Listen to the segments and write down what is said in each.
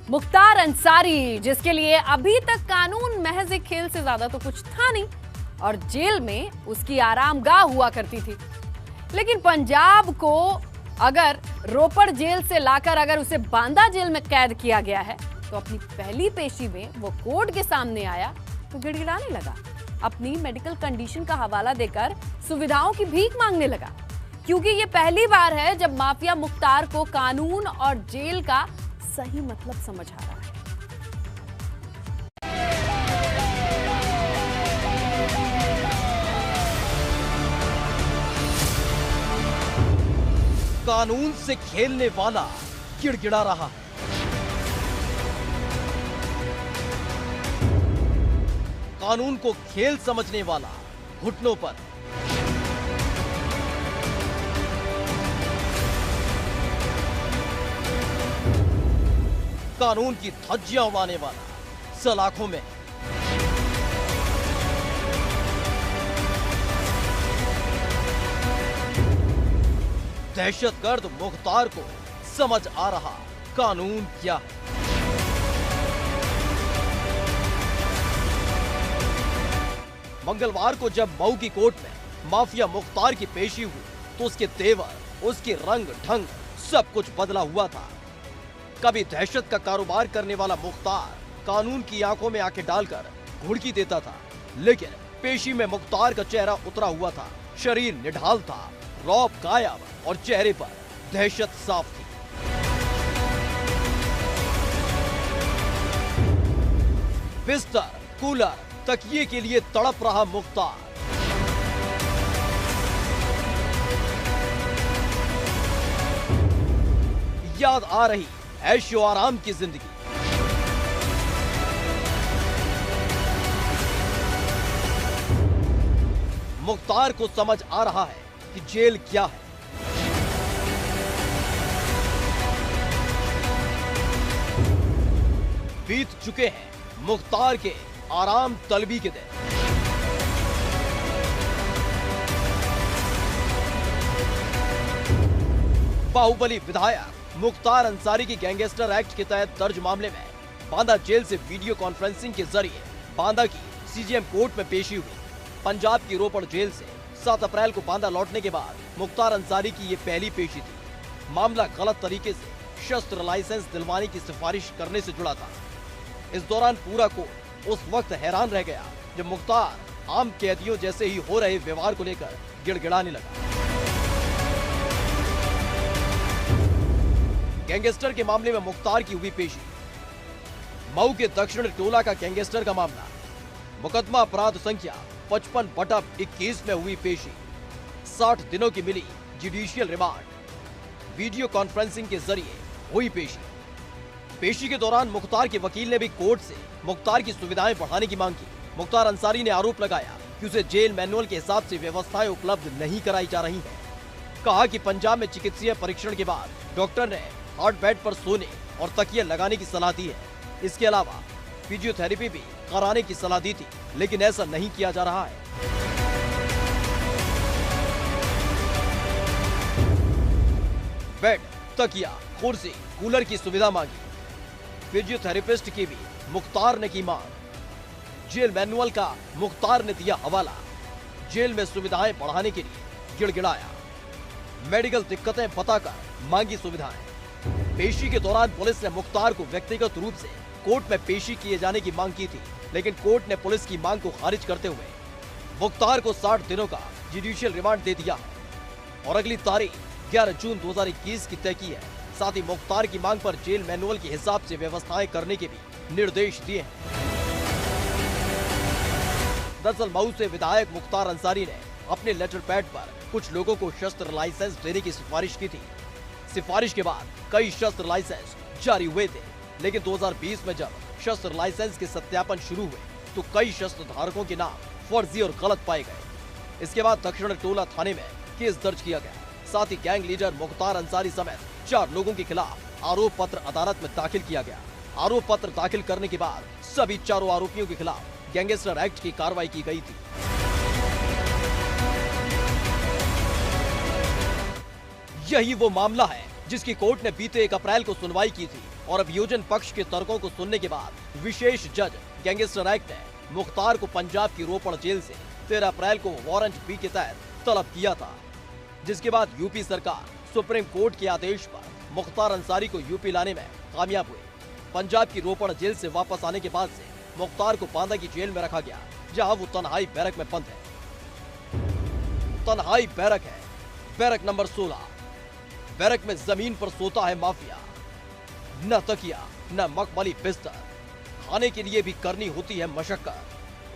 मुख्तार अंसारी, जिसके लिए अभी तक कानून महज एक खेल से ज्यादा तो कुछ था नहीं और जेल में उसकी आरामगाह हुआ करती थी। लेकिन पंजाब को अगर रोपड़ जेल से लाकर अगर उसे बांदा जेल में कैद किया गया है तो अपनी पहली पेशी में वो कोर्ट के सामने आया तो गिड़गिड़ाने लगा। अपनी मेडिकल कंडीशन का हवाला देकर सुविधाओं की भीख मांगने लगा, क्योंकि ये पहली बार है जब माफिया मुख्तार को कानून और जेल का सही मतलब समझ आ रहा है। कानून से खेलने वाला गिड़गिड़ा रहा है। कानून को खेल समझने वाला घुटनों पर। कानून की धज्जियां उड़ाने वाला सलाखों में। दहशतगर्द मुख्तार को समझ आ रहा कानून क्या है। मंगलवार को जब मऊ की कोर्ट में माफिया मुख्तार की पेशी हुई तो उसके तेवर, उसके रंग ढंग सब कुछ बदला हुआ था। कभी दहशत का कारोबार करने वाला मुख्तार कानून की आंखों में आंखें डालकर घुड़की देता था, लेकिन पेशी में मुख्तार का चेहरा उतरा हुआ था, शरीर निढाल था, रौब गायब और चेहरे पर दहशत साफ थी। बिस्तर, कूलर, तकिए के लिए तड़प रहा मुख्तार। याद आ रही ऐशो आराम की जिंदगी। मुख्तार को समझ आ रहा है कि जेल क्या है। बीत चुके हैं मुख्तार के आराम तलबी के दिन। बाहुबली विधायक मुख्तार अंसारी की गैंगस्टर एक्ट के तहत दर्ज मामले में बांदा जेल से वीडियो कॉन्फ्रेंसिंग के जरिए बांदा की सीजीएम कोर्ट में पेशी हुई। पंजाब की रोपड़ जेल से 7 अप्रैल को बांदा लौटने के बाद मुख्तार अंसारी की ये पहली पेशी थी। मामला गलत तरीके से शस्त्र लाइसेंस दिलवाने की सिफारिश करने से जुड़ा था। इस दौरान पूरा कोर्ट उस वक्त हैरान रह गया जब मुख्तार आम कैदियों जैसे ही हो रहे व्यवहार को लेकर गिड़गिड़ाने लगा। गैंगस्टर के मामले में मुख्तार की हुई पेशी। मऊ के दक्षिण टोला का गैंगस्टर का मामला, मुकदमा अपराध संख्या 55/21 में हुई पेशी। 60 दिनों की मिली जुडिशियल रिमांड। वीडियो कॉन्फ्रेंसिंग के जरिए हुई पेशी। पेशी के दौरान मुख्तार के वकील ने भी कोर्ट से मुख्तार की सुविधाएं बढ़ाने की मांग की। मुख्तार अंसारी ने आरोप लगाया कि उसे जेल मैनुअल के हिसाब से व्यवस्थाएं उपलब्ध नहीं कराई जा रही हैं। कहा कि पंजाब में चिकित्सीय परीक्षण के बाद डॉक्टर ने हार्ड बेड पर सोने और तकिया लगाने की सलाह दी है। इसके अलावा फिजियोथेरेपी भी कराने की सलाह दी थी, लेकिन ऐसा नहीं किया जा रहा है। बेड, तकिया, कुर्सी, कूलर की सुविधा मांगी। फिजियोथेरेपिस्ट की भी मुख्तार ने की मांग। जेल मैनुअल का मुख्तार ने दिया हवाला। जेल में सुविधाएं बढ़ाने के लिए गिड़गिड़ाया। मेडिकल दिक्कतें बताकर मांगी सुविधाएं। पेशी के दौरान पुलिस ने मुख्तार को व्यक्तिगत रूप से कोर्ट में पेशी किए जाने की मांग की थी, लेकिन कोर्ट ने पुलिस की मांग को खारिज करते हुए मुख्तार को 60 दिनों का जुडिशियल रिमांड दे दिया और अगली तारीख 11 जून 2021 की तय की है। साथ ही मुख्तार की मांग पर जेल मैनुअल के हिसाब से व्यवस्थाएं करने के भी निर्देश दिए हैं। दरअसल मऊ से विधायक मुख्तार अंसारी ने अपने लेटर पैड पर कुछ लोगों को शस्त्र लाइसेंस देने की सिफारिश की थी। सिफारिश के बाद कई शस्त्र लाइसेंस जारी हुए थे, लेकिन 2020 में जब शस्त्र लाइसेंस के सत्यापन शुरू हुए तो कई शस्त्र धारकों के नाम फर्जी और गलत पाए गए। इसके बाद दक्षिण टोला थाने में केस दर्ज किया गया। साथ ही गैंग लीडर मुख्तार अंसारी समेत 4 लोगों के खिलाफ आरोप पत्र अदालत में दाखिल किया गया। आरोप पत्र दाखिल करने के बाद सभी चारों आरोपियों के खिलाफ गैंगस्टर एक्ट की कार्रवाई की गई थी। यही वो मामला है जिसकी कोर्ट ने बीते 1 अप्रैल को सुनवाई की थी। और अभियोजन पक्ष के तर्कों को सुनने के बाद विशेष जज गैंगस्टर एक्ट ने मुख्तार को पंजाब की रोपड़ जेल से 13 अप्रैल को वारंट बी के तहत तलब किया था, जिसके बाद यूपी सरकार सुप्रीम कोर्ट के आदेश पर मुख्तार अंसारी को यूपी लाने में कामयाब हुई। पंजाब की रोपड़ जेल से वापस आने के बाद से मुख्तार को बांदा की जेल में रखा गया, जहां वो तन्हाई बैरक में बंद है। तन्हाई बैरक है, बैरक नंबर 16। बैरक में जमीन पर सोता है माफिया, न तकिया न मखमली बिस्तर, खाने के लिए भी करनी होती है मशक्कत,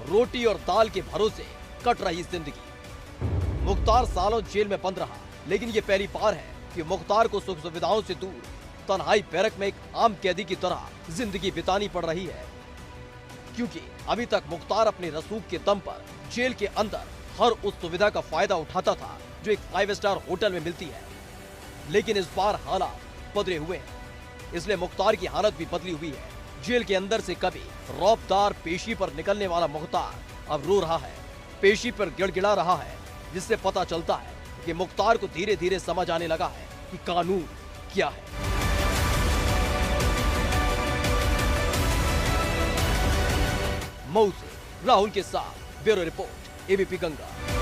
रोटी और दाल के भरोसे कट रही जिंदगी। मुख्तार सालों जेल में बंद रहा, लेकिन ये पहली बार है कि मुख्तार को सुख सुविधाओं से दूर तन्हाई बैरक में एक आम कैदी की तरह जिंदगी बितानी पड़ रही है, क्योंकि अभी तक मुख्तार अपने रसूख के दम पर जेल के अंदर हर उस सुविधा का फायदा उठाता था जो एक 5 स्टार होटल में मिलती है। लेकिन इस बार हालात बदले हुए हैं, इसलिए मुख्तार की हालत भी बदली हुई है। जेल के अंदर से कभी रौबदार पेशी पर निकलने वाला मुख्तार अब रो रहा है, पेशी पर गिड़गिड़ा रहा है, जिससे पता चलता है कि मुख्तार को धीरे धीरे समझ आने लगा है कि कानून क्या है। मऊ से राहुल के साथ ब्यूरो रिपोर्ट, एबीपी गंगा।